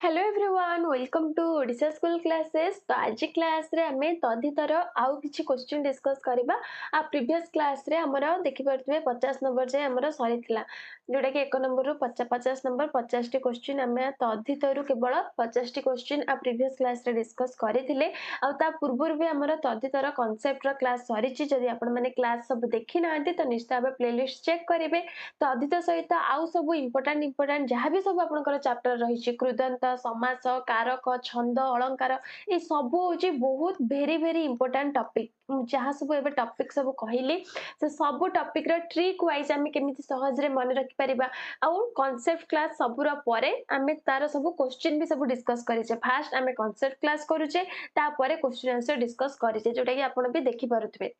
Hello everyone welcome to Odisha school classes. तो आज class रे हमें तदितर आउ किछि क्वेश्चन डिस्कस करबा। आ प्रीवियस क्लास रे हमर देखि परथबे 50 नंबर जे हमर सरी थिला, जोटा कि 1 नंबर रु 50 नंबर 50 टी क्वेश्चन हमें तदितरु केवल 50 टी क्वेश्चन आ प्रीवियस क्लास रे डिस्कस करथिले। आ ता पूर्वर भी हमर तदितर कांसेप्ट रो क्लास सरी छि। जदि आपण माने क्लास सब देखि नांती तो निश्चित भाबे प्लेलिस्ट चेक करिवे। तदित सहित आउ सब इंपोर्टेंट जहाँ भी सब आपनकर चैप्टर रही कृदंत समास कारक छंद अलंकार ये सब हूँ बहुत भेरी भेरी इंपोर्टेंट टॉपिक। जहाँ सब एबे टॉपिक सब कहली से सब टॉपिक रो ट्रिक वाइज आमे केमिति सहज रे मन रखि परिबा। आउ कांसेप्ट क्लास सबुरा परे आमे तार सब क्वेश्चन भी सब डिस्कस करिचे। फास्ट आमे कांसेप्ट क्लास करूचे, तापरे क्वेश्चन आंसर डिस्कस करिचे, जोटा कि आपण भी देखि पारुथबे।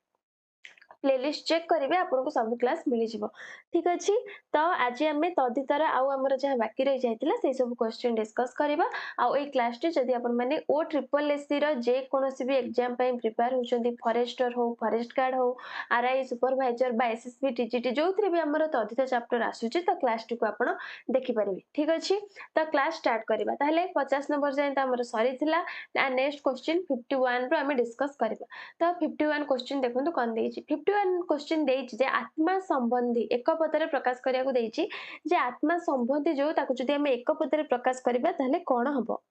प्लेलिस्ट चेक करेंगे आपको सब क्लास मिल जाव। ठीक अच्छे, तो आज आम तदितर आमर जहाँ बाकी रही जाता से सब क्वेश्चन डिस्कस करवा। आउ ए क्लास जदि आपने ओ ट्रिपल एससी जेकोसी भी एग्जाम प्रिपेयर होती, फॉरेस्टर हो, फॉरेस्ट गार्ड हो, आरआई सुपरवाइजर बा एसएसबी टीजीटी जो भी आमर तदित चैप्टर आसूची तो क्लास टी को आप देखिपारे। ठीक अच्छे, तो क्लास स्टार्ट करवा। ताहले 50 नंबर जाए तो आमर सरी नेक्स्ट क्वेश्चन 51 रो आम डिस्कस करवा। तो 51 क्वेश्चन देखो कौन देछि। 51 क्वेश्चन देछि जे आत्मा संबंधी एक पदरे प्रकाश करिया को देछि जे आत्मा संबंधी जो ताको जदि हम एक पदरे प्रकाश करिबा ताहले कोन हबो।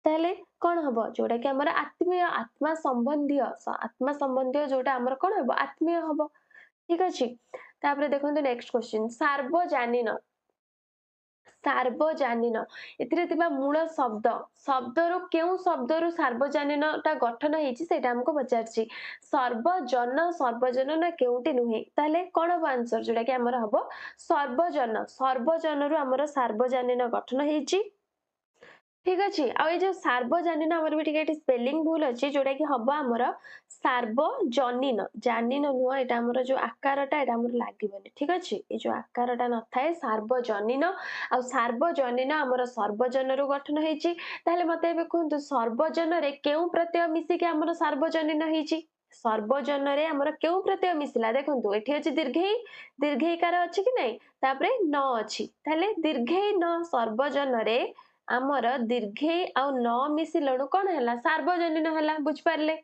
ताहले कोन हबो जोटा कि हमर आत्मीय आत्मा संबंधी जोटा हमर कोन हबो आत्मीय हबो। ठीक अछि, तापर देखंतु नेक्स्ट क्वेश्चन सार्वजनीन। सार्वजनीन एथिरे थिबा मूल शब्द शब्दरु केउ शब्दरु सार्वजनीनटा गठन हेछि सेटा हमको पचारछि। सर्वजन सर्वजन ना केउटी नुहे, ताहले कोन हबो आंसर जोटा कि हमर हबो सर्वजन। सर्वजनरु हमर सार्वजनीन गठन हेछि। ठीक अच्छे, आ जो सार्वजनीन आमर भी टिके स्पेलिंग भूल अच्छी जोटा कि हम आमर सार्वजनीन जानीन नुह एटा आमर जो आकारटा एटा आमर लागबनी। ठीक अच्छे, ये जो आकारटा न थाए सार्वजनीन आ सार्वजनीन आमर सर्वजन रु गठन हेछि। ताहले मते एबे कहंतु सर्वजन रे केउ प्रत्यय मिसी के आमर सार्वजनीन हेछि। सर्वजन रे आमर केउ प्रत्यय मिसिला देखंतु एठी अछि दीर्घई, दीर्घईकार अछि कि नै, तापरे न अछि, ताहले दीर्घई न सर्वजन रे आमर दीर्घई आउ न मिसिलणु कौन है सार्वजनीन है। बुझिपारे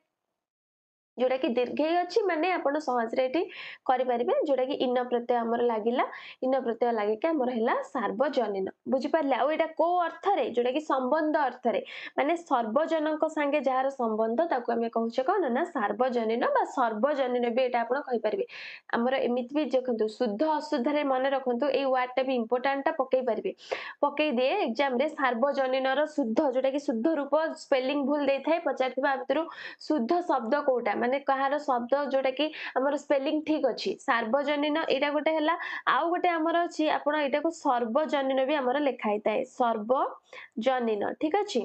जोटा कि दीर्घई अच्छी माने आपण सहज रे एठी करि परिबे जोटा कि इन प्रत्यय हमर लागिला, इन प्रत्यय लागि के हमर हैला सार्वजनीन। बुझि पारले आ एटा को अर्थ रे जोटा कि संबंध अर्थ रे माने सर्वजनक संगे जहार संबंध ताको हमें कहूचे कोन ना सार्वजनीन बा सर्वजनीन भी एटा आपण कहि परिबे। हमर एमिति भी देखंतु शुद्ध अशुद्ध रे मन रखंतु ए वर्ड टा भी इंपोर्टेंट टा पकई परिबे। पकई दिए एग्जाम रे सार्वजनीन रो शुद्ध जोटा कि शुद्ध रूप स्पेलिंग भूल देई थाए पचारथिबा भितरु शुद्ध शब्द कोटा माने कहार शब्द जोटा कि हमर स्पेलिंग ठीक अछि। सार्वजनीन एटा गोटे हला, आउ गोटे हमर अछि आपण एटा को सर्वजनीन भी हमर लिखाई थाए सर्वजनीन। ठीक अछि,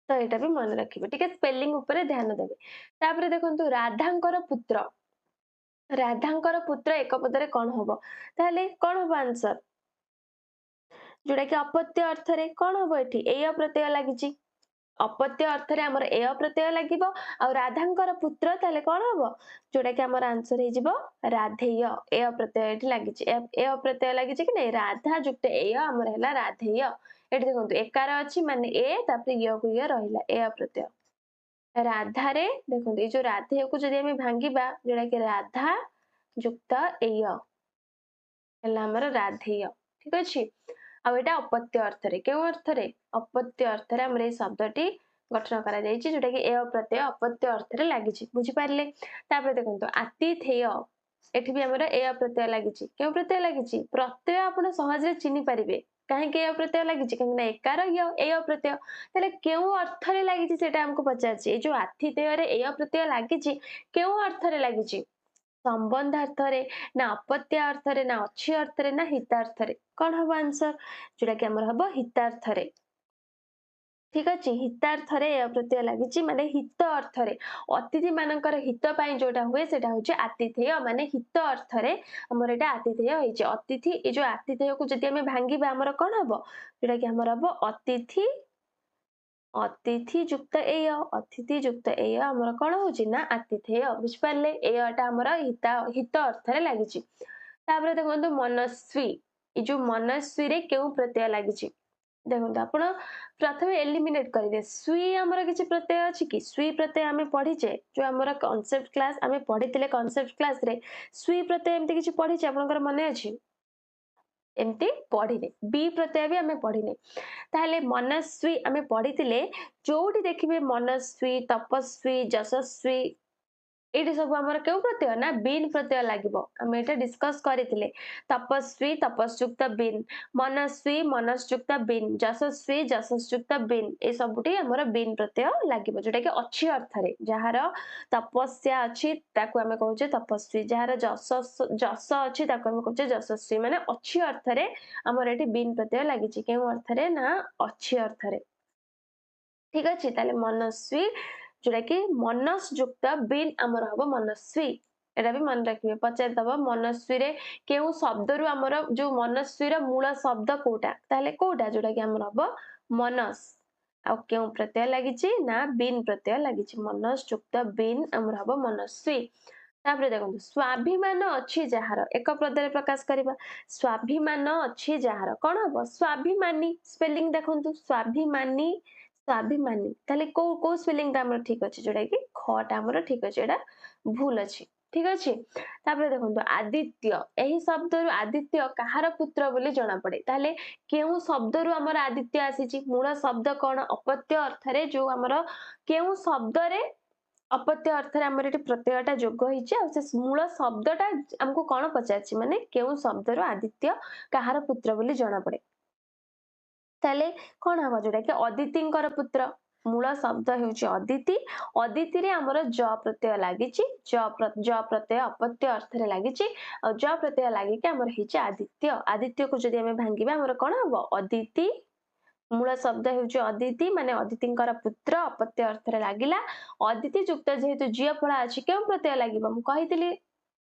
तो एटा भी मन रखिबे ठीक है, स्पेलिंग ऊपर ध्यान देबे। तापर देखंतु राधांकर पुत्र, राधांकर पुत्र एक पदरे कौन हबो, ताहले कौन हबो आंसर जोटा कि अपत्य अर्थ रे कौन हबो एठी एय प्रत्यय लागिची। अपत्य अर्थ रे हमर एय प्रत्यय लागिबो आ राधांकर पुत्र ताले कोन हबो जोटा कि हमर आंसर हे जिवो राधेय। एय प्रत्यय एठी लागिची, एय प्रत्यय लागिची कि नै राधा जुक्त एय हमर हैला राधेय। एठी देखंतु एकार अछि माने ए तापर य को य रहिला एय प्रत्यय। राधा रे देखंतु ए जो राधेय को जदि हम भांगीबा जोटा कि राधा जुक्त एय हैला हमर राधेय। ठीक अछि, आ एटा अपत्य अर्थ रे केउ अर्थ रे अपत्य अर्थ रे हमरे शब्दटी गठन करा जायछि जोटा कि एय प्रत्यय अपत्य अर्थ रे लागिछि। बुझि पारले, तापर देखंतु आतिथेय एठी भी हमर एय प्रत्यय लागिछि। केउ प्रत्यय लागिछि प्रत्यय आपण सहज रे चिन्हि परिबे काहे के एय प्रत्यय लागिछि काहे ना एकार य एय प्रत्यय, ताले केउ अर्थ रे लागिछि सेटा हमको पचारछि। ए जो आतिथेय रे एय प्रत्यय लागिछि केउ अर्थ रे लागिछि संबंध अर्थ रे ना अपत्य अर्थ रे ना अच्छी अर्थ रे ना हितार्थ रे कौन हबो आंसर जोटा कि हमर हबो हितार्थ रे। ठीक अछि, हितार्थ रे एय प्रत्यय लागिछि माने हित अर्थ रे अतिथि मानकर हित पई जोटा हुए सेटा होचे आतिथेय माने हित अर्थ रे हमर एटा आतिथेय होइছে। अतिथि ए जो आतिथेय को जदि हमें भांगीबा हमर कोन हबो जोटा कि हमर हबो अतिथि, अतिथि जुक्त एय, अतिथि जुक्त एय हमर कोन होची ना आतिथेय। बुझ पारले एयटा हमर हित अर्थ रे लागिछि। तापर देखंतु मनस्वी, ए जो मनस्वी रे केउ प्रत्यय लागिछि देखो आपण प्रथम एलिमिनेट करेंगे स्वी आमर किसी प्रत्यय अच्छी कि स्वी प्रत्यय आम पढ़ीचे जो आम कॉन्सेप्ट क्लास आम पढ़ी कॉन्सेप्ट क्लास रे स्वी प्रत्यय एमती किसी पढ़ीचे आपनकर मन अच्छी एमती पढ़िने बी प्रत्यय भी आम पढ़िने ताहले मनस्वी आम पढ़ी जोटी देखिए मनस्वी तपस्वी यशस्वी ये सब आम क्यों प्रत्यय ना बीन प्रत्यय लगे आम ये डिस्कस करते तपस्वी तपस्युक्त बीन मनस्वी मनस्युक्त बीन यशस्वी यशस्युक्त बीन ये सबुटी आम बीन प्रत्यय लगे जोटा कि अच्छी अर्थ जार तपस्या अच्छी आम कहे तपस्वी जार जस जस अच्छी आम कहे यशस्वी माने अच्छी अर्थ आमर ये बीन प्रत्यय लगी क्यों अर्थ ना अच्छी अर्थ ठीक अच्छे ताले मनस्वी जोटा कि मनस युक्त बीन आमर हम मनस्वी एटा भी मन रखिए पचारदब मनस्वी रे केउ शब्द रु आमर जो मनस्वी रो मूल शब्द कोटा ताले कोटा जोटा कि आमर हम मनस आ केउ प्रत्यय लागिछि ना बीन प्रत्यय लागिछि मनस युक्त बीन आमर हम मनस्वी तापर देखो स्वाभिमान अच्छी जार एक पदरे प्रकाश करबा स्वाभिमान अच्छी जार कौन हम स्वाभिमानी स्पेलिंग देखंतु स्वाभिमानी स्वाभिमानी ताले को को स्पेलिंग हमर ठीक अछि जोटा कि खटा हमर ठीक अछि एटा भूल अछि ठीक अछि तापर देखंतु आदित्य एही शब्द रु आदित्य कहार पुत्र बोली जणा पड़े ताले केउ शब्द रु हमर आदित्य आसीछि मूल शब्द कोन अपत्य अर्थ रे जो हमर केउ शब्द रे अपत्य अर्थ रे हमर एटी प्रत्ययटा जोग होइछि आ से मूल शब्दटा हमको कोन पचाछि माने केउ शब्द रु आदित्य कहार पुत्र बोली जणा पड़े ताले कौन हम जोटा कि अदितिंकर पुत्र मूल शब्द होउछि अदिति अदिति रे हमर ज प्रत्यय लागिछि ज प्रत्यय अपत्य अर्थ रे लागिछि आ ज प्रत्यय लागि के हमर हिछि आदित्य आदित्य को जदि हमें भांगिबा हमर कोन हबो अदिति मूल शब्द होउछि अदिति माने अदितिंकर पुत्र अपत्य अर्थ रे लागिला अदिति युक्त जेहेतु जिय फळा अछि केउ प्रत्यय लागिबो हम कहितली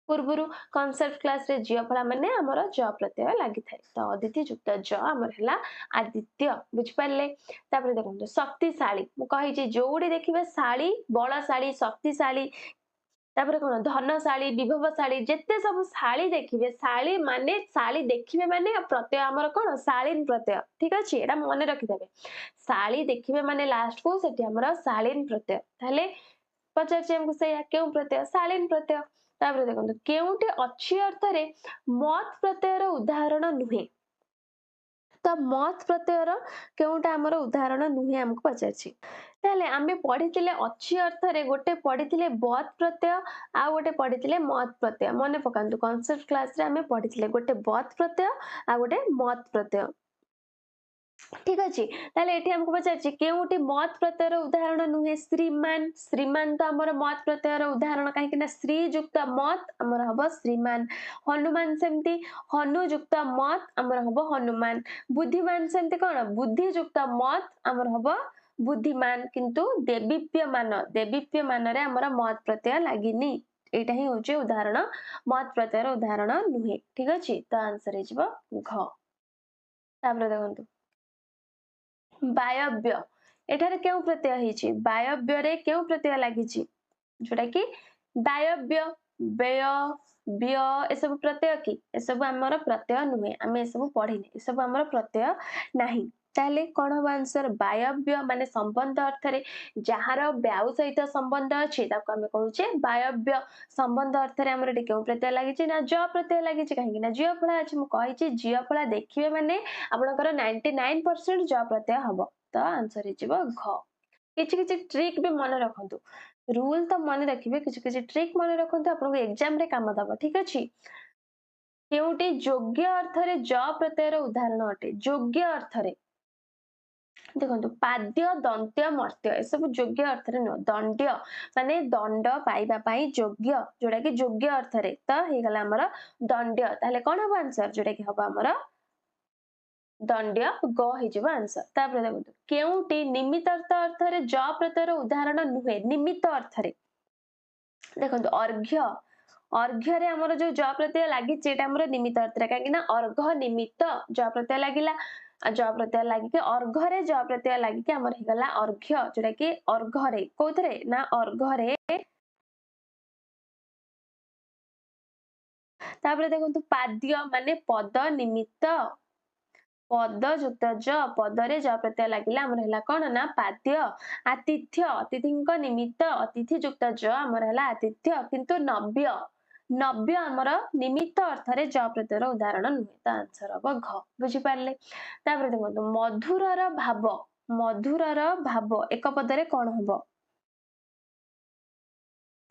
पूर्वरु कॉन्सेप्ट क्लास रे जिय फळा माने हमर ज प्रत्यय लागि थाए तो अदिति युक्त ज हमर हला आदित्य बुझ पारले तापर देखो शक्तिशाली मु कहि जे जोडी देखिबे शाली बलशाली शक्तिशाली तापर कोन धनशाली विभवशाली जेते सब शाली देखिबे शाली देखिबे माने प्रत्यय हमर कोन शालीन प्रत्यय ठीक अछि एटा मने रखि देबे शाली देखिबे माने लास्ट को सेठी हमर शालीन प्रत्यय ताले पचारछि हमको सेया केउ प्रत्यय शालीन प्रत्यय तापर देखंतु केउटे अच्छी अर्थ रे मत प्रत्ययर उदाहरण नुहे तो मत प्रत्ययर केउटा हमर उदाहरण नुहे हमको पचारछि ताले आमे पढितिले अच्छी अर्थ रे गोटे पढितिले बत प्रत्यय आ गोटे पढितिले मत प्रत्यय मने पकांतु कॉन्सेप्ट क्लास रे आमे पढितिले गोटे बत प्रत्यय आ गोटे मत प्रत्यय ठीक अच्छे ताले एठी हमको पचारछि केउटी मत प्रत्ययर उदाहरण नुहे श्रीमान श्रीमान तो हमर मत प्रत्ययर उदाहरण काहे कि ना श्री युक्त मत हमर हबो श्रीमान हनुमान सेमती हनु युक्त मत हमर हबो हनुमान बुद्धिमान सेमती कोन बुद्धि युक्त मत हमर हबो बुद्धिमान किंतु देवीप्यमान रे हमर मत प्रत्यय लागिनी एटा ही होचे उदाहरण मत प्रत्ययर उदाहरण नुहे ठीक अछि तो आंसर हे जिवो घ तापर देखंतु वायव्य एठारे केउ प्रत्यय हिची वायव्य रे केउ प्रत्यय लागिची जोटा कि वायव्य व्यय व्य ए सब प्रत्यय कि ए सब हमर प्रत्यय नुहे आमे ए सब पढिने ए सब हमर प्रत्यय नाही ताले कोन हो आंसर वायव्य माने संबंध अर्थ रे जहार व्याउ सहित संबंध अछि ताको आमे कहूचे वायव्य संबंध अर्थ रे हमर केउ प्रत्यय लागिची ना ज प्रत्यय लागिची काहे ना जिय फळा अछि मु कहिची जिय फळा देखिबे माने आपनकर 99% ज प्रत्यय हबो तो आंसर हे जिवो घ किछि किछि ट्रिक भी मन रखंतु रूल तो मन रखिबे किछि किछि ट्रिक मन रखंतु आपन एग्जाम रे काम दबो ठीक अछि केउटी योग्य अर्थ रे ज प्रत्ययर उदाहरण अटे योग्य अर्थ रे देखो पाद्य दंत्य मर्त्य ए सब योग्य अर्थ रे न दंड्य माने दंड पाइबा पई योग्य जोडा कि योग्य अर्थ रे त हे गला हमर दंड्य ताले कोन हो आंसर जोडा कि हबो हमर दंड्य ग हे जिवो आंसर तापर देखो केउटी निमित्त अर्थ रे ज प्रत्ययर उदाहरण नुहे निमित्त अर्थ रे देखो अर्घ्य अर्घ्य रे हमर जो ज प्रत्यय लागि जेटा हमर निमित्त अर्थ रे काहे कि ना अर्घ निमित्त ज प्रत्यय लागिला ज प्रत्यय लागि के अर्घ रे ज प्रत्यय लागि के हमर हे गला अर्घ्य जोटा कि अर्घ रे कोथरे ना अर्घ रे तापर देखंतु पाद्य माने पद निमित्त पद युक्त ज पदरे ज प्रत्यय लागिला हमर हला कोन ना पाद्य आतिथ्य अतिथिंक निमित्त अतिथि युक्त ज हमर हला आतिथ्य किंतु नव्य नव्य हमर निमित्त अर्थरे ज प्रत्ययर उदाहरण नुहे ता आंसर अब घ बुझी पारले तापर देखंतु मधुरर भाव एक पदरे कोन हबो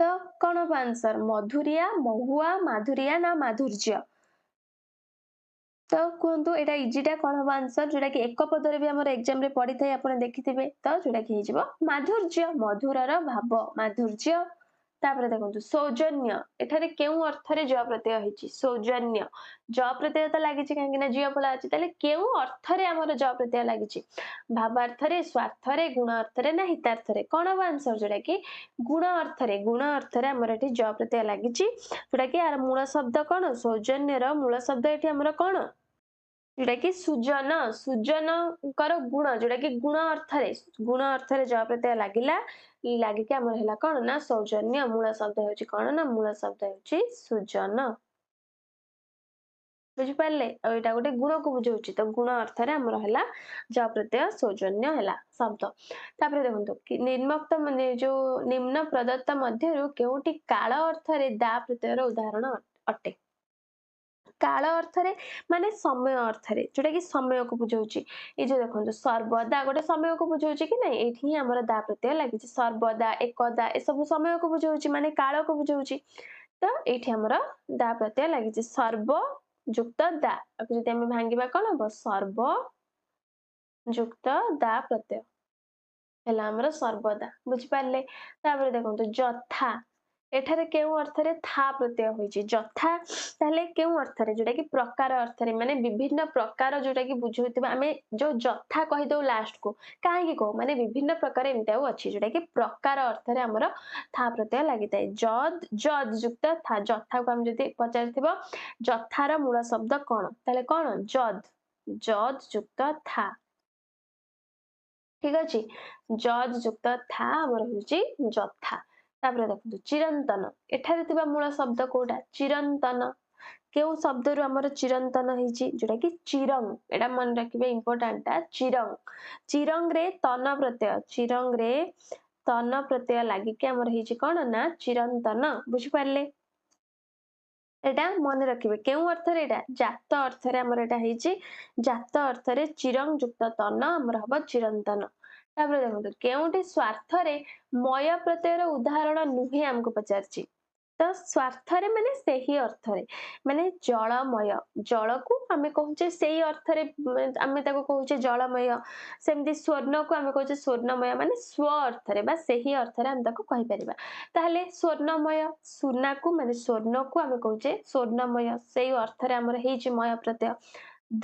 तो कोन हबो आंसर मधुरिया महुआ माधुरिया ना माधुर्य तो कहतु एटा इजिटा कौन हम आंसर जोटा कि एक पदरे भी हमर एग्जाम रे पड़ी थाए आपण देखिथिबे तो जोटा कि हिजबो माधुर्य मधुरर भाव माधुर्य तापर देखंतु सौजन्य एठारे केउ अर्थ रे ज प्रत्यय हिची सौजन्य ज प्रत्यय तो लागिची काहे ना जिय फला अछि तले केउ अर्थ रे हमर ज प्रत्यय लागिची भावार्थ रे स्वार्थ रे गुण अर्थ रे ना हितार्थ रे कोन हम आंसर जोटा कि गुण अर्थ रे हमर एठी ज प्रत्यय लागिची जोटा कि यार मूल शब्द कोन सौजन्य र मूल शब्द एठी हमर कोन जोटा कि सुजन सुजन कर गुण जोटा कि गुण अर्थ रे ज प्रत्यय लागिला लागिके हमर हला कोन ना सौजन्य मूल शब्द होची कोन ना मूल शब्द होची सुजन बुझी पारले एटा गोटे गुण को बुझौची तो गुण अर्थ रे हमर हला ज प्रत्यय सौजन्य हला शब्द तापर देखंतु कि निम्नक्त माने जो निम्न प्रदत्त मध्यरु केउटी काल अर्थ रे दा प्रत्ययर उदाहरण अटे काल अर्थ रे माने समय अर्थ रे जोटा कि समय को बुझौची ए जो देखंतु सर्वदा गोटे समय को बुझौची कि नै एठी हमर दा प्रत्यय लागि सर्वदा एकदा ए सब समय को बुझौची माने काल को बुझौची तो एठी हमर दा प्रत्यय लागि सर्व युक्त दा अब जदि हम भांगिबा कोन हबो सर्व युक्त दा प्रत्यय हेला हमर सर्वदा बुझी पारले तापर देखंतु जथा एठारे केउ अर्थ रे था प्रत्यय होईची जथा ताले केउ अर्थ रे जोटा कि प्रकार अर्थ रे माने विभिन्न प्रकार जोटा कि बुझौतिबा हमें जो जथा कहि दउ लास्ट को काहे कि को माने विभिन्न प्रकार एमते अछि जोटा कि प्रकार अर्थ रे हमर था प्रत्यय लागिताय जद जद युक्त था जथा को हम जदि पचारथिबो जथार मूल शब्द कोन ताले कोन जद जद युक्त था ठीक अछि जद युक्त था हमर होची जथा तापर देखंतु चिरंतन एठारे थिबा मूल शब्द कोडा चिरंतन केउ शब्द रु हमर चिरंतन हिची जोटा कि चिरंग एटा मन रखिबे इंपोर्टेंट ता चिरंग चिरंग रे तन प्रत्यय लागि के हमर हिची कोन ना चिरंतन बुझी पारले एटा मन रखिबे केउ अर्थ रे एटा जात अर्थ रे हमर एटा हिची जात अर्थ रे चिरंग युक्त तन हमर हबो चिरंतन तापर देखंतु केउटी स्वार्थ रे मय प्रत्ययर उदाहरण नुहे हमको पचारची तो स्वार्थ रे माने सेही अर्थ रे माने जलमय जल को हमें कहूचे सेही अर्थ रे हमें ताको कहूचे जलमय सेमती स्वर्ण को हमें कहूचे स्वर्णमय माने स्व अर्थ रे बा सेही अर्थ रे हम ताको कहि परिबा ताहले स्वर्णमय सुना को माने स्वर्ण को हमें कहूचे स्वर्णमय सेही अर्थ रे हमर हेची मय प्रत्यय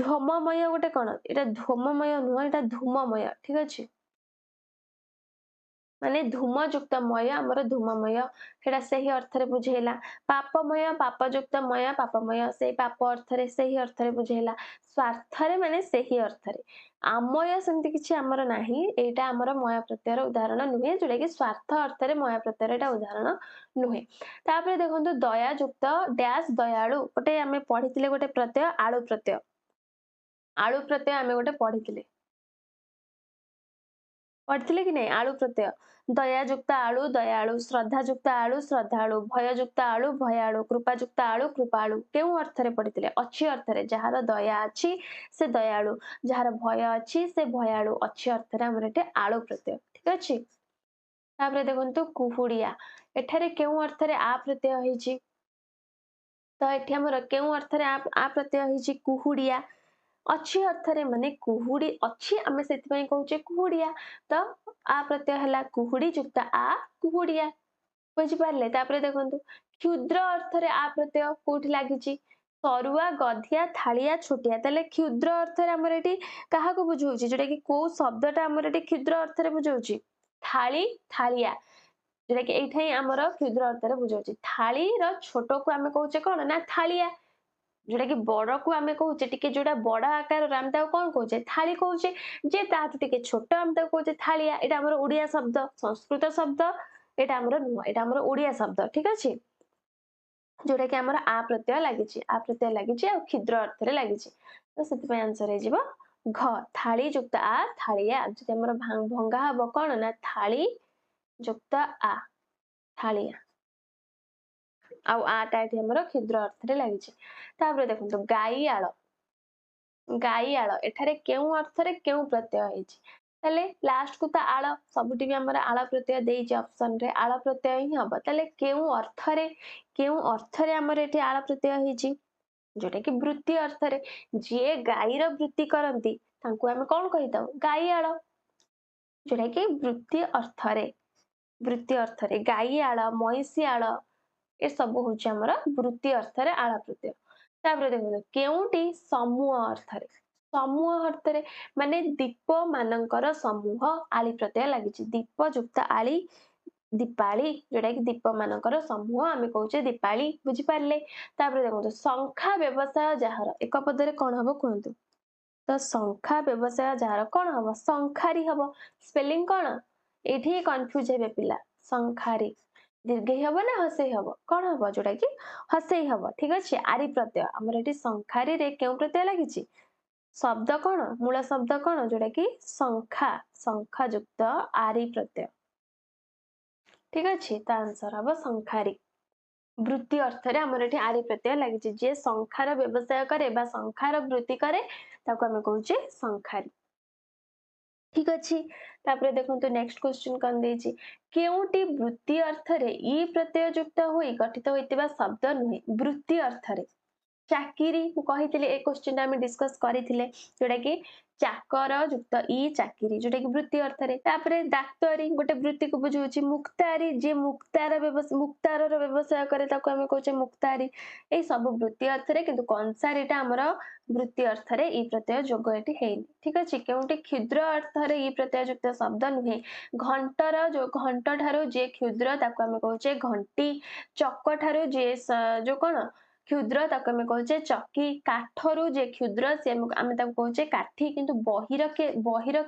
धूममय गोटे कोन एटा धूममय नुह एटा धूममय ठीक अछि माने धूमयुक्त मय हमर धूममय सेटा सही अर्थ रे बुझेला पापमय पापयुक्त मय पापमय से पाप अर्थ रे सही अर्थ रे बुझेला स्वार्थ रे माने सही अर्थ रे आमय सेमति किछि हमर नाही एटा हमर मय प्रत्ययर उदाहरण नुहे जोटा कि स्वार्थ अर्थ रे मय प्रत्ययर एटा उदाहरण नुहे तापर देखंतु दयायुक्त डैश दयालु गोटे हमें पढितिले गोटे प्रत्यय आळु प्रत्यय हमें गोटे पढितिले पढ़ते कि नहीं आलू प्रत्यय दयायुक्त आलू दयालु श्रद्धायुक्त आलू श्रद्धालु भययुक्त आलू भयालु कृपायुक्त आलू कृपालु केउ अर्थ रे पढ़ितिले अच्छी अर्थ रे जहार दया अछि से दयालु जहार भय अछि से भयालु अच्छी अर्थ रे हमर एटे आलू प्रत्यय ठीक अछि तापर देखंतु कुहुडिया एठारे केउ अर्थ रे आ प्रत्यय हिची तो एठी हमर केउ अर्थ रे आ प्रत्यय हिची कुहुडिया अच्छी अर्थ रे माने कुहुडी अच्छी आमे सेति पई कहूचे कुहुडिया तो आ प्रत्यय हला कुहुडी युक्त आ कुहुडिया बुझी पारले तापर देखंतु क्षुद्र अर्थ रे आ प्रत्यय कोठी लागिची सरुआ गधिया थालिया छोटिया तले क्षुद्र अर्थ रे हमर एटी काहा को बुझौची जेटा कि को शब्दटा हमर एटी क्षुद्र अर्थ रे बुझौची थाली थालिया जेटा कि एठाई हमर क्षुद्र अर्थ रे बुझौची थाली रो छोटो को आमे कहूचे कोन ना थालिया जोटा कि बड़ को आमे कहूचे टिके जोटा बड़ आकार आम ताको कोन कहूचे थाली कहूचे जे ताठु टिके छोट आम ताको कहूचे थालिया एटा हमर ओडिया शब्द संस्कृत शब्द एटा हमर नुह एटा हमर ओडिया शब्द ठीक अछि जोटा कि आमर आ प्रत्यय लगी आ प्रत्यय लगी क्षुद्र अर्थ रे लगी तो से आंसर हो घ थाली जुक्त आ थालिया जब आमर भंगा हम कौन ना थाली जुक्त आ थालिया आटा ये आमर क्षुद्र अर्थ रे लगी देखो गाईआल गाईआल एठारे केउ अर्थ रे केउ प्रत्यय होइछि ताले लास्ट को तो आळ सबुटी भी हमर आळ प्रत्यय देइछि ऑप्शन रे आळ प्रत्यय ही हबो ताले केउ अर्थ रे हमर एठी आळ प्रत्यय होइछि जोटा कि वृत्ति अर्थ रे जे गाईर वृत्ति करंती तांको हम कोन कहिताउ गाईआळ जोटा कि वृत्ति अर्थ रे गाईआळ महिषीआळ ए सब होछि हमर वृत्ति अर्थ रे आळ प्रत्यय तापर देखो केउटी समूह अर्थ रे माने दीप मानकर समूह आली प्रत्यय लगी दीप जुक्त आली दीपाली जोटा कि दीप मानकर समूह आम कहे दीपाली बुझिपारे देखो संख्या व्यवसाय जार एक पदरे कौन हम कहतु तो संख्या व्यवसाय जार कौन हम संखारी हम स्पेलिंग कौन ये कन्फ्यूज हे पिला संखारी दीर्घ हम ना हसई हम कौन हम जोटा कि हसई हम ठीक अच्छे आरी प्रत्यय आमर ये संखारी रे क्यों प्रत्यय लगी शब्द कौन मूल शब्द कौन जोटा कि संख्या युक्त आरी प्रत्यय ठीक अच्छे आंसर हम संखारी वृत्ति अर्थ रे हमर एठी आरी प्रत्यय लगी जे संख्यार व्यवसाय करे बा संख्यार वृत्ति करे ताको हम कहूचे संखारी ठीक अच्छी तापर देखो नेक्स्ट क्वेश्चन कौन देछि केउटी वृत्ति अर्थ रे ई प्रत्यय युक्त होई गठित होइतिबा शब्द नुहे वृत्ति अर्थ रे चाकिरी मु कहितले ए क्वेश्चन आम डिस्कस करथिले जोटा कि चाकर युक्त ई चाकिरी जोटा कि वृत्ति अर्थ रे तापरे डाक्तरी गोटे वृत्ति को बुझौछि मुक्तारी जे मुक्तार व्यवसाय करे ताको हम कहउछे मुक्तारी ए सब वृत्ति अर्थ रे किंतु कंसारीटा हमर वृत्ति अर्थ रे ई प्रत्यय जोग एटी हेनी ठीक अछि केउटी क्षुद्र अर्थ रे ई प्रत्यय युक्त शब्द नुहे घंटर जो घंट ठारो जे क्षुद्र ताको हम कहउछे घंटी चक ठारो जे जो कोन क्षुद्र ताको आम कहे चकी काठरू जे क्षुद्र से आम कहे काठी किंतु बहिर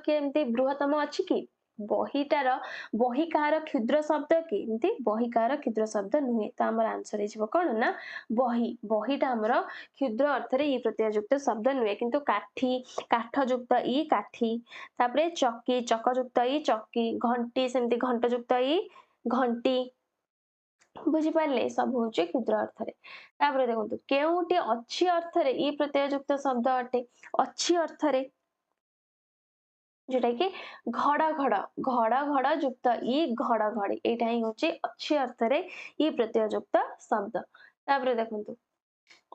के एमती बृहत्तम अच्छी कि बहीटार बही कहार क्षुद्र शब्द कि एमती बही कहार क्षुद्र शब्द नुहे तो आम आंसर हो कौन ना बही बहीटा आमर क्षुद्र अर्थ रे ई प्रत्यय युक्त शब्द नुहे किंतु काठी काठ युक्त ई काठी तापरे चकी चक युक्त ई चकी घंटी सेमती घंट युक्त ई घंटी बुझिपारे सब हूँ क्षुद्र अर्थ रे तापर देखो केउटी अच्छी अर्थ रे ई प्रत्यय युक्त शब्द अटे अच्छी अर्थ रे जोटा कि घड़ घड़ घड़ घड़ युक्त ई घड़ घड़ी एटा ही होची अच्छी अर्थ रे ई प्रत्यय युक्त शब्द तापर देखो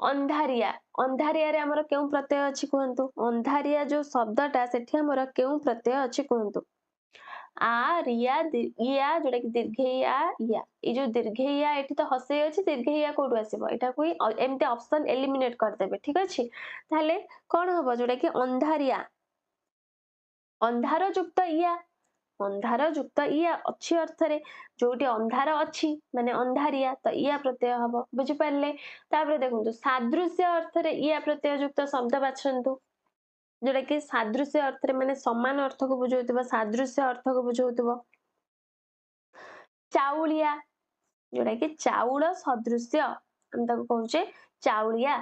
अंधारिया अंधारिया रे हमर केउ प्रत्यय अछि कहंतु अंधारिया जो शब्दटा सेठी हमर केउ प्रत्यय अछि कहंतु आ रिया इया जोटा कि दीर्घया या ये जो दीर्घया एठी तो हसे अछि दीर्घया कोडु आसीबो एटा को एमते ऑप्शन एलिमिनेट कर देबे ठीक अछि ताले कोन हबो जोटा कि अंधारिया अंधार युक्त इया अंधार युक्त इया अच्छी अर्थ रे जोटी अंधार अछि माने अंधारिया तो इया प्रत्यय हबो बुझि पारले तापर देखंतु सादृश्य अर्थ रे इया प्रत्यय युक्त शब्द बाछंतु जोटा कि सादृश्य अर्थ रे माने समान अर्थ को बुझौतबो सादृश्य अर्थ को बुझौतबो चाउलिया जोटा कि चाउल सदृश्य हम ताको कहूचे चाउलिया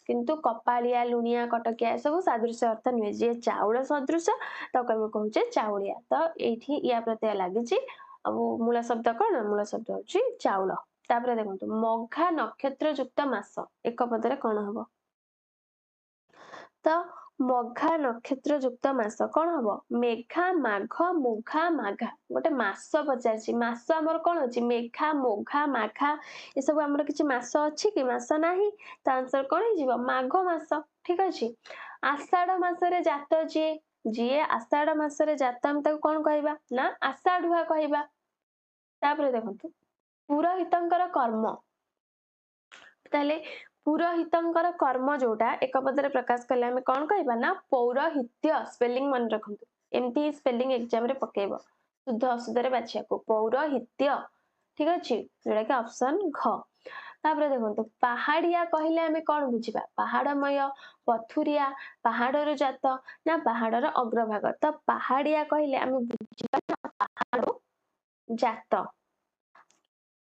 किंतु कपालिया लुनिया कटकिया सब सादृश्य अर्थ नुहे जे चाउल सदृश्य ताको हम कहूचे चाउलिया तो एठी या प्रत्यय लागिछि अब मूल शब्द कोन मूल शब्द होची चाउल तापर देखंतु मघा नक्षत्र युक्त मास एक पदरे कोन हबो तो मघा नक्षत्र युक्त मास कौन हम मेघा माघ मुघा माघा गोटे मास पचार मास आमर कौन अच्छी मेघा मोघा माघा ये सब आमर किसी मास अच्छी कि मास नाही तो आंसर कौन हो माघ मास ठीक अच्छे आषाढ़ मासरे जात जी जी आषाढ़ मासरे जात आम कौन कहवा ना आषाढ़ुआ कहवा तापर देखो पुरोहितंकर कर्म ताले पुरोहितंकर कर्म जोटा एक पदरे प्रकाश कले आम कौन कहवा ना पौरोहित्य स्पेलिंग मन रखु एमती स्पेलिंग एग्जाम रे पकेब शुद्ध अशुद्ध बाछिया को पौरोहित्य ठीक अच्छे जोटा कि ऑप्शन घ तापर देखो पहाड़िया कहले आम कौन बुझा पहाड़मय पथुरिया पहाड़र जात ना पहाड़र अग्रभाग तो पहाड़िया कहले आम बुझा पहाड़ जात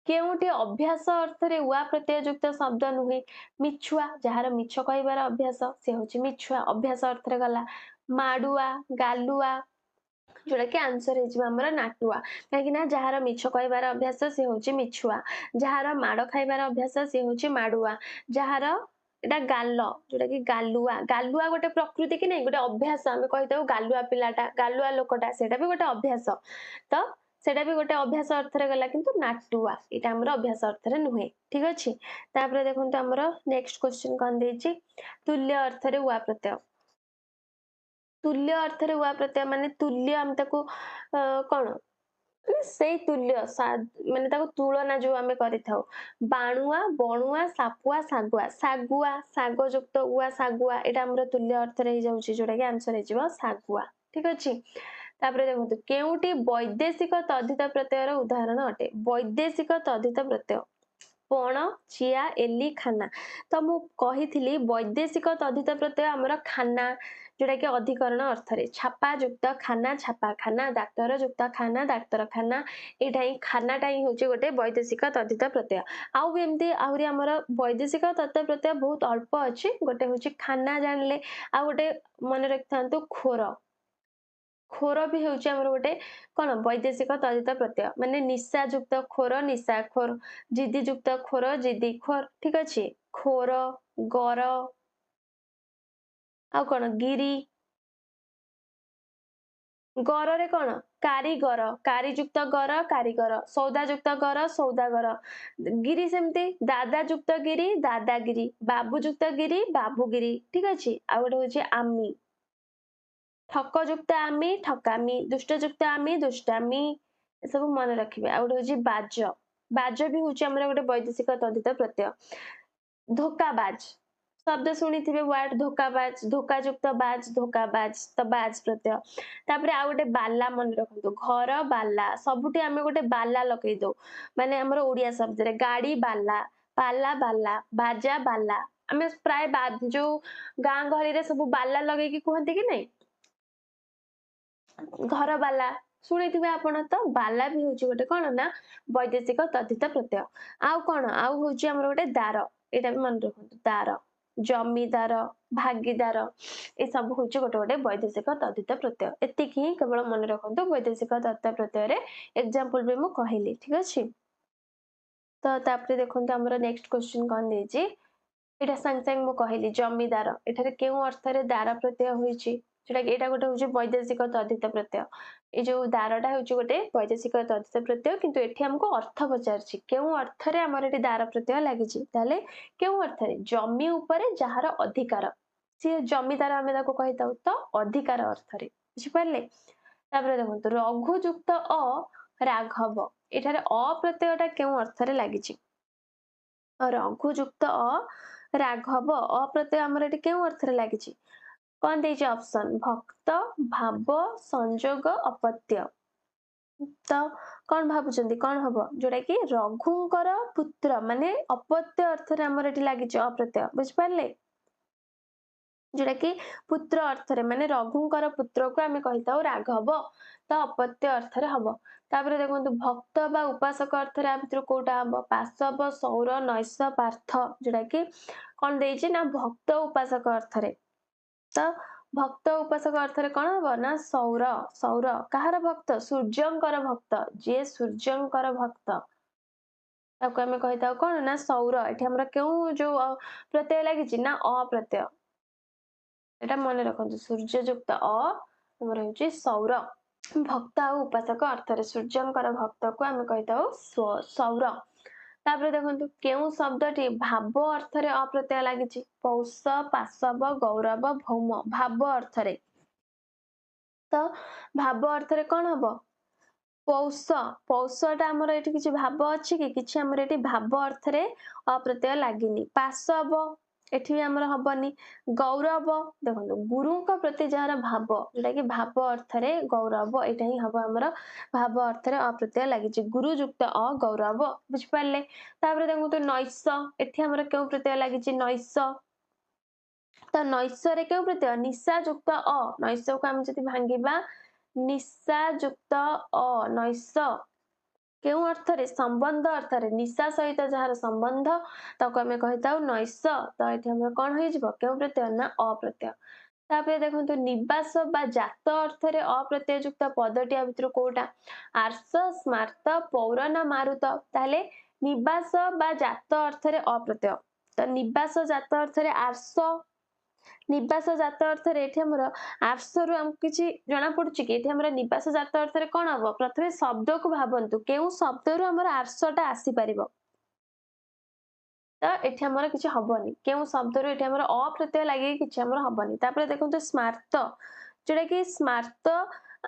केउटी अभ्यास अर्थ रे उआ प्रत्यय युक्त शब्द नुहे मिछुआ जहार मिछ कहबार अभ्यास से होची मिछुआ अभ्यास अर्थ रे गला माडुआ गालुआ जोड़ा कि आंसर हो नाटुआ कहीं जहार मिछ कहबार अभ्यास से होची मिछुआ जहार माड़ खाइबार अभ्यास से होची माडुआ जहार एटा गाल जोटा कि गालुआ गालुआ गोटे प्रकृति कि नहीं गोटे अभ्यास आम कही गालुआ पिलाटा गालुआ लोकटा सेटा भी गोटे अभ्यास तो सेटा भी गोटे अभ्यास अर्थ रे गला किंतु नाटुआ एटा हमर अभ्यास अर्थ रे नुहे ठीक अछि तापर देखंतु हमर नेक्स्ट क्वेश्चन कोन देछि तुल्य अर्थ रे उआ प्रत्यय तुल्य अर्थ रे उआ प्रत्यय माने तुल्य हम ताको कोन से तुल्य माने ताको तुलना जो आमे करिथाउ बाणुआ बणुआ सापुआ सागुआ सागुआ साग युक्त उआ सागुआ एटा हमर तुल्य अर्थ रे जाउची जोटा कि आंसर हे जिवो सागुआ ठीक अछि तापर देखंतु केउटी वैदेशिक तद्धित प्रत्ययर उदाहरण अटे वैदेशिक तद्धित प्रत्यय पण चिया एली खाना तो मु कहिथिली वैदेशिक तद्धित प्रत्यय हमर खाना जोटा कि अधिकरण अर्थ रे छापा युक्त खाना छापा खाना डाक्तर युक्त खाना डाक्तर खाना एटा ही खानाटा ही होची गोटे वैदेशिक तद्धित प्रत्यय आउ भी एमती आहुरी हमर वैदेशिक तद्धित प्रत्यय बहुत अल्प अछि गोटे होची खाना जानले आ गोटे मन रखथांतु खोर खोर भी होची हमर गोटे कोन वैदेशिक तद्धित प्रत्यय माने निशा युक्त खोर निशा खोर जिद्दी युक्त खोर जिद्दी खोर ठीक अछि खोर गर आ कोन गिरी गर रे कोन कारीगर कारीयुक्त गर कारीगर सौदा युक्त गर सौदागर गिरी सेमती दादा युक्त गिरी दादागिरी बाबू युक्त गिरी बाबूगिरी ठीक अछि आ गोटे होची आमी ठक युक्त आमी ठकामी दुष्ट युक्त आमी दुष्टामी ए सब मन रखिबे आ गोटे होची बाज बाज भी होची हमर गोटे वैदेशिक तद्धित प्रत्यय धोकाबाज शब्द शुणिथिबे वर्ड धोकाबाज धोकायुक्त बाज धोकाबाज तो बाज प्रत्यय तापरे आ गोटे बाला मन रखंतु घर बाला सबुठी आमे गोटे बाला लकै दो माने हमर ओडिया शब्द रे गाड़ी बाला पाला बाला बाजा बाला आमे प्राय जो गां गहली रे सब बाला लगै कि कहंती कि नहीं घर बाला शुणिथिबे आपण तो बाला भी होची गोटे कोन ना वैदेशिक तद्धित प्रत्यय आउ कोन आउ होची हमर गोटे दार एटा भी मन रखंतु दार जमीदार भागीदार ए सब होची गोटे गोटे वैदेशिक तद्धित प्रत्यय एतिकी ही केवल मन रखंतु वैदेशिक तद्धित प्रत्यय रे एग्जांपल भी मु कहिली ठीक अछि तो तापरे देखंतु हमर नेक्स्ट क्वेश्चन कोन देछि एटा संग संग मु कहिली जमीदार एठारे केउ अर्थ रे दार प्रत्यय होईची जेटा कि एटा गोटे होची वैदेशिक तद्धित प्रत्यय ए जो दारटा होची गोटे वैदेशिक तद्धित प्रत्यय किंतु एठी हमको अर्थ पचारछि केउ अर्थ रे हमर एठी दार प्रत्यय लागिछि ताले केउ अर्थ रे जमी उपरे जहार अधिकार से जमीदार हमें ताको कहिताउ तो अधिकार अर्थ रे बुझि पारले तापर देखंतु रघु युक्त अ राघव एठारे अ प्रत्ययटा केउ अर्थ रे लागिछि रघु युक्त अ राघव अप्रत्यय हमर एटी केउ अर्थ रे लागिछि कोन देछि ऑप्शन भक्त भाव संजोग अपत्य तो कोन भाबुचंदी कोन हबो जोटा कि रघुंकर पुत्र माने अपत्य अर्थ रे हमर एटी लागिछि अप्रत्यय बुझ पारले जोटा कि पुत्र अर्थ रे माने रघुंकर पुत्र को आमे कहिताउ राघव तो अपत्य अर्थ रे हबो तापर देखंतु भक्त बा उपासक अर्थ रे आ भितर कोटा हबो पाशव सौर नैष पार्थ जोटा कि कोन देछि ना भक्त उपासक अर्थ रे तो भक्त उपासक अर्थ रे कोन हबो ना सौर सौर कहार भक्त सूर्यंकर भक्त जे सूर्यंकर भक्त ताको आमे कहिताउ कोन ना सौर एठी हमरा केउ जो प्रत्यय लागिछि ना अ प्रत्यय एटा मन रखंतु सूर्य युक्त अ हमर होची सौर भक्त आ उपासक अर्थ रे सूर्यंकर भक्त को आमे कहिताउ सौर तापर देखंतु केउ शब्दटी भाव अर्थ रे अप्रत्यय लागिछि पौष पाशव गौरव भौम भाव अर्थ रे तो भाव अर्थ रे कोन हबो पौष पौषटा हमर एठी किछि भाव अछि कि किछि हमर एठी भाव अर्थ रे अप्रत्यय लागिनी पाशव एठी भी हमर हबनी गौरव देखो गुरु का प्रति जहार भाव जेटा कि भाव अर्थ रे गौरव एटा ही हबो हमर भाव अर्थ रे अप्रत्यय लागिछि गुरु युक्त अ गौरव बुझ पारले तापर देखो तो नैष एठी हमर केउ प्रत्यय लागिछि नैष तो नैष रे केउ प्रत्यय निशा युक्त अ नैष को हम जति भांगिबा निशा युक्त अ नैष केउ अर्थरे संबंध अर्थरे निशा सहित जहार संबंध ताको आमे कहिताउ नैश। तो एठी हमर कोन होई जिवो केउ प्रत्यय ना अप्रत्यय। तापर देखंतु निवास बा जात अर्थरे अप्रत्यय युक्त पदटी आ भितर कोटा आर्ष स्मार्त पौर ना मारुत ताले निवास बा जात अर्थरे अप्रत्यय। तो निवास जात अर्थरे आर्ष निवास जात अर्थरे एठी हमर आर्ष रु हम किछि जणा पडुछि कि एठी हमर निवास जात अर्थरे कोन हबो प्रथमे शब्द को भाबंतु केउ शब्द रु हमर आर्षटा आसी परिबो। तो एठी हमर किछि हबनी केउ शब्द रु एठी हमर अप्रत्यय लागि किछि हमर हबनी। तापर देखंतु स्मार्त जेटा कि स्मार्त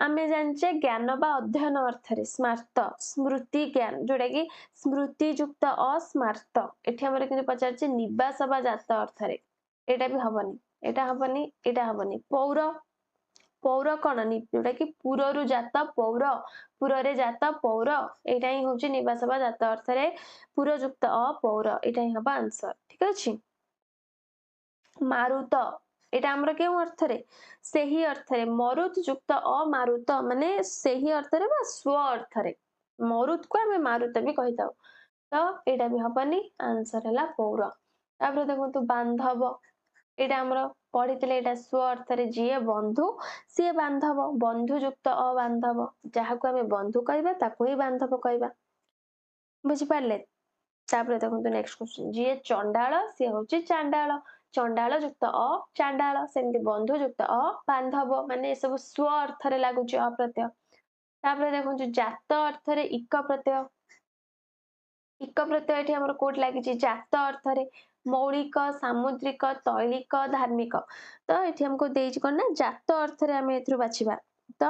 आमे जानचे ज्ञान बा अध्ययन अर्थरे स्मार्त स्मृति ज्ञान जोटा कि स्मृति युक्त अस्मार्त एठी हमर किछि पचारचे निवास बा जात अर्थरे एटा भी हबनी एटा हबनी एटा हबनी। पौर पौर कोन नि जोटा कि पुररु जात पौर पुररे जात पौर एटा ही होची निवास बा जात अर्थरे पुरयुक्त अपौर एटा ही हबा आंसर ठीक अछि। मारुत एटा हमर केउ अर्थरे सेही अर्थरे मरुत युक्त अमारुत माने सेही अर्थरे बा स्व अर्थरे मरुत को हमें मारुत भी कहिताउ। तो एटा भी हबनी आंसर हला पौर। तापर देखंतु बांधव एटा हमर पढितले एटा स्व अर्थरे जिए बंधु सिए बांधव बंधु युक्त अबांधव जाहाको हमें बंधु कहबा ताको ही बांधव कहबा बुझि पारले। तापर देखंतु नेक्स्ट क्वेश्चन जिए चंडाळ सिए होची चांडाळ चंडाळ युक्त अ चांडाळ सेमति बंधु युक्त अ बांधव माने सब स्व अर्थरे लागुची अप्रत्यय। तापर देखंतु जात अर्थरे इक प्रत्यय इक प्रत्यय एठी हमर कोट लागिची जात अर्थरे मौलिक सामुद्रिक तैलिक धार्मिक। तो एठी हमको देइची कोन ना जात अर्थरे हमें एथरु बाछिबा। तो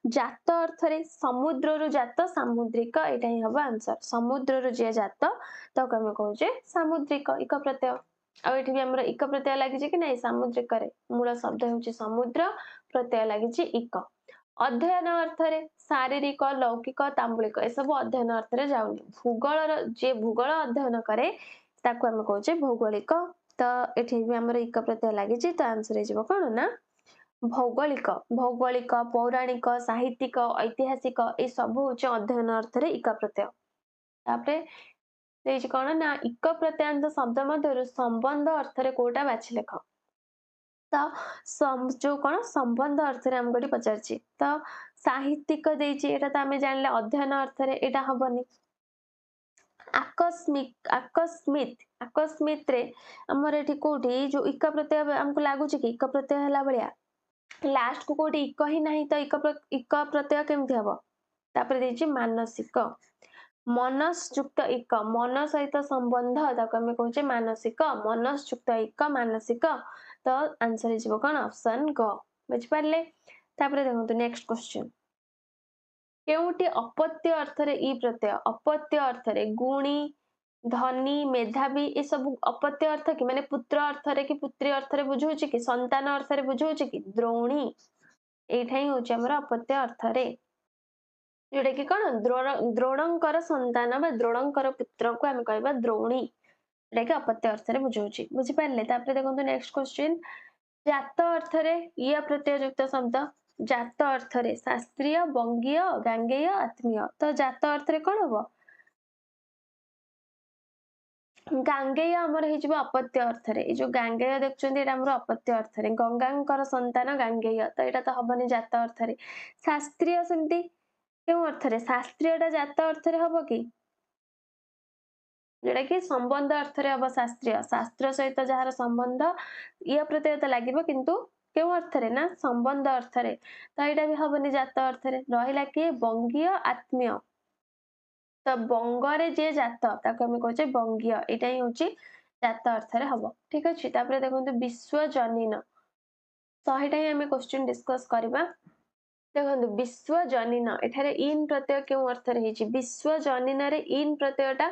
जात अर्थरे समुद्र रु जात सामुद्रिक एटा ही हबा आंसर समुद्र रु जे जात तो हम कहूचे सामुद्रिक इक प्रत्यय। आ एठी भी हमर इक प्रत्यय लागिची कि नै सामुद्रिक रे मूल शब्द होची समुद्र प्रत्यय लागिची इक। अध्ययन अर्थरे शारीरिक लौकिक तांबुलिक ए सब अध्ययन अर्थरे जाउनी भूगोल जे भूगोल अध्ययन करे ताको हम कहूचे भौगोलिक। तो एठी भी हमर इक प्रत्यय लागिची तो आंसर हे जिवो कोन ना भौगोलिक भौगोलिक पौराणिक साहित्यिक ऐतिहासिक ए सब होचे अध्ययन अर्थरे इक प्रत्यय। तापरे देइची कोन ना इक प्रत्यांत शब्द मध्यरु संबंध अर्थरे कोटा बाछि लेख। तो जो कोन संबंध अर्थरे हम गडी पचारची तो साहित्यिक देइची एटा तो हमें जानले अध्ययन अर्थरे एटा हबनी। आकस्मिक आकस्मित रे हमर एठी कोठी जो इक प्रत्यय हमको लागुची कि इक प्रत्यय हला बलिया लास्ट को कोठी इक ही नाही तो इक प्रत्यय केमथि हबो। तापर देइची मानसिक मनस युक्त इक मन सहित संबंध ताको हम कहूचे मानसिक मनस युक्त इक मानसिक। तो आंसर हे जिवो कोन ऑप्शन ग बुझ पारले। तापर देखंतु नेक्स्ट क्वेश्चन केउटी अपत्य अर्थरे ई प्रत्यय अपत्य अर्थरे गुणी धनी मेधावी ए सब अपत्य अर्थ कि माने पुत्र अर्थरे कि पुत्री अर्थरे बुझौची कि संतान अर्थरे बुझौची कि द्रोणी एठा ही होची हमर अपत्य अर्थरे जोटा कि कोन द्रोणंकर संतान बा द्रोणंकर पुत्र को हम कहबा द्रोणी एटा कि अपत्य अर्थरे बुझौची बुझि पारले। तापर देखंतु नेक्स्ट क्वेश्चन जात अर्थरे य प्रत्यय युक्त शब्द जात अर्थरे शास्त्रीय बंगीय गांगेय आत्मीय। तो जात अर्थरे कोन हबो गांगेय हमर हे जिवो अपत्य अर्थरे ए जो गांगेय देखचोंदी एटा हमर अपत्य अर्थरे गंगांकर संतान गांगेय तो एटा तो हबनी जात अर्थरे। शास्त्रीय सेमती केउ अर्थरे शास्त्रीयटा जात अर्थरे हबो कि जेटा कि संबंध अर्थरे हबो शास्त्रीय शास्त्र सहित जहार संबंध य प्रत्यय तो लागिबो किंतु केउ अर्थरे ना संबंध अर्थरे तो एटा भी हबनी जात अर्थरे। रहिला कि बंगीय आत्मीय तो बंगरे जे जात ताको हम कहूचे बंगीय एटा ही होची जात अर्थरे हबो ठीक अछि। तापर देखंतु विश्वजनीन तो एटा ही हम क्वेश्चन डिस्कस करबा। देखंतु विश्वजनीन एठारे इन प्रत्यय केउ अर्थरे हेची विश्वजनीन रे इन प्रत्ययटा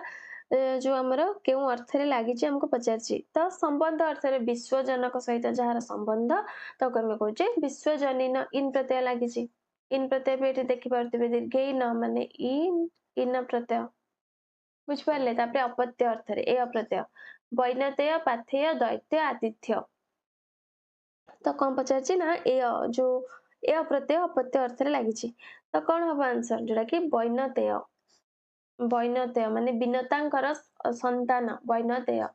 जो हमर केउ अर्थरे लागिची हमको पचारची तो संबंध अर्थरे विश्वजनक सहित जहार संबंध तो हम कहूचे विश्वजनीन इन प्रत्यय लागिची इन प्रत्यय पे एठी देखि पारतिबे दीर्घेय न माने इन प्रत्यय बुझ पारले। तापर अपत्य अर्थरे ए अप्रत्यय वैनतेय पाथेय दैत्य आतिथ्य तो कौन पचारची ना ए जो ए प्रत्यय अपत्य अर्थरे लागिची तो कौन हबो आंसर जोटा कि वैनतेय ବୈନତେୟ ମାନେ ବିନତାଙ୍କର ସନ୍ତାନ ବୈନତେୟ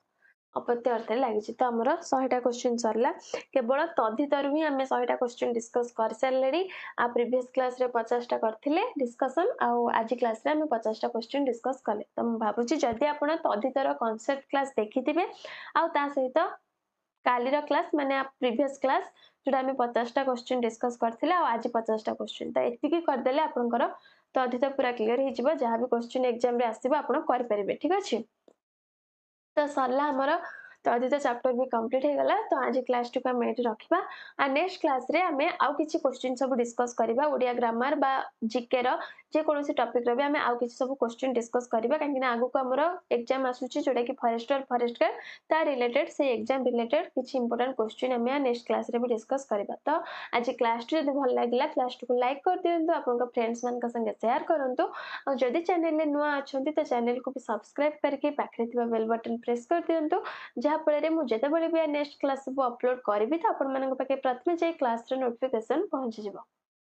ଅପତ୍ୟ ଅର୍ଥରେ ଲାଗିଛି। ତ ଆମର 100ଟା କ୍ୱେଶ୍ଚିନ୍ ସରିଲା। କେବଳ ତଦ୍ଧିତରୁ ହିଁ ଆମେ 100ଟା କ୍ୱେଶ୍ଚିନ୍ ଡିସ୍କସ୍ କରିସାରିଲେଣି। ପ୍ରିଭିୟସ୍ କ୍ଲାସ୍‌ରେ 50ଟା କରିଥିଲେ ଡିସ୍କସନ୍, ଆଉ ଆଜି କ୍ଲାସ୍‌ରେ ଆମେ 50ଟା କ୍ୱେଶ୍ଚିନ୍ ଡିସ୍କସ୍ କଲେ। ତ ମୁଁ ଭାବୁଛି ଯଦି ଆପଣ ତଦ୍ଧିତର କନସେପ୍ଟ କ୍ଲାସ୍ ଦେଖିଥିବେ ଆଉ ତା ସହିତ କାଲିର କ୍ଲାସ୍ ମାନେ ପ୍ରିଭିୟସ୍ କ୍ଲାସ୍ ଯୋଉଟା ଆମେ 50ଟା କ୍ୱେଶ୍ଚିନ୍ ଡିସ୍କସ୍ କରିଥିଲେ ଆଉ ଆଜି 50ଟା କ୍ୱେଶ୍ଚିନ୍। ତ ଏତିକି କରିଦେଲେ ଆପଣଙ୍କର ତଦ୍ଧିତ ପୁରା କ୍ଲିୟର ହେଇଯିବ। ଯାହା ବି କ୍ୱେଶ୍ଚିନ୍ ଏକ୍ସାମ୍‌ରେ ଆସିବ ଆପଣ କରିପାରିବେ। ଠିକ୍ ଅଛି? ତ ସରିଲା ଆମର ତଦ୍ଧିତ ଚାପ୍ଟର ବି କମ୍ପ୍ଲିଟ୍ ହେଇଗଲା। ତ ଆଜି କ୍ଲାସ୍‌ଟିକୁ ଆମେ ଏଇଠି ରଖିବା। ନେକ୍ସଟ କ୍ଲାସ୍‌ରେ ଆମେ ଆଉ କିଛି କ୍ୱେଶ୍ଚିନ୍ ସବୁ ଡିସ୍କସ୍ କରିବା। ଓଡ଼ିଆ ଗ୍ରାମାର ବା ଜିକେର ଯେକୌଣସି ଟପିକ୍‌ର ବି ଆମେ ଆଉ କିଛି ସବୁ କ୍ୱେଶ୍ଚିନ୍ ଡିସ୍କସ୍ କରିବା। କାହିଁକିନା ଆଗକୁ ଆମର ଏକ୍ସାମ୍ ଆସୁଛି ଯୋଉଟାକି ଫରେଷ୍ଟ ଗାର୍ଡ ତା ରିଲେଟେଡ୍ ସେ ଏକ୍ସାମ୍ ରିଲେଟେଡ୍ କିଛି ଇମ୍ପୋର୍ଟାଣ୍ଟ କ୍ୱେଶ୍ଚିନ୍ ଆମେ ନେକ୍ସଟ କ୍ଲାସ୍‌ରେ ବି ଡିସ୍କସ୍ କରିବା। ତ ଆଜି କ୍ଲାସ୍‌ଟି ଯଦି ଭଲ ଲାଗିଲା କ୍ଲାସ୍‌ଟିକୁ ଲାଇକ୍ କରିଦିଅନ୍ତୁ, ଆପଣଙ୍କ ଫ୍ରେଣ୍ଡସ୍‌ମାନଙ୍କ ସାଙ୍ଗେ ସେୟାର କରନ୍ତୁ। ଆଉ ଯଦି ଚ୍ୟାନେଲରେ ନୂଆ ଅଛନ୍ତି ତ ଚ୍ୟାନେଲକୁ ବି ସବସ୍କ୍ରାଇବ୍ କରିକି ପାଖରେ ଥିବା ବେଲ୍ ବଟନ୍ ପ୍ରେସ୍ କରିଦିଅନ୍ତୁ। ଯାହାଫଳରେ ମୁଁ ଯେତେବେଳେ ବି ନେକ୍ସଟ କ୍ଲାସ୍ ସବୁ ଅପଲୋଡ୍ କରିବି ତ ଆପଣମାନଙ୍କ ପାଖେ ପ୍ରଥମେ ଯାଇ କ୍ଲାସ୍‌ର ନୋଟିଫିକେସନ୍ ପହଞ୍ଚିଯିବ।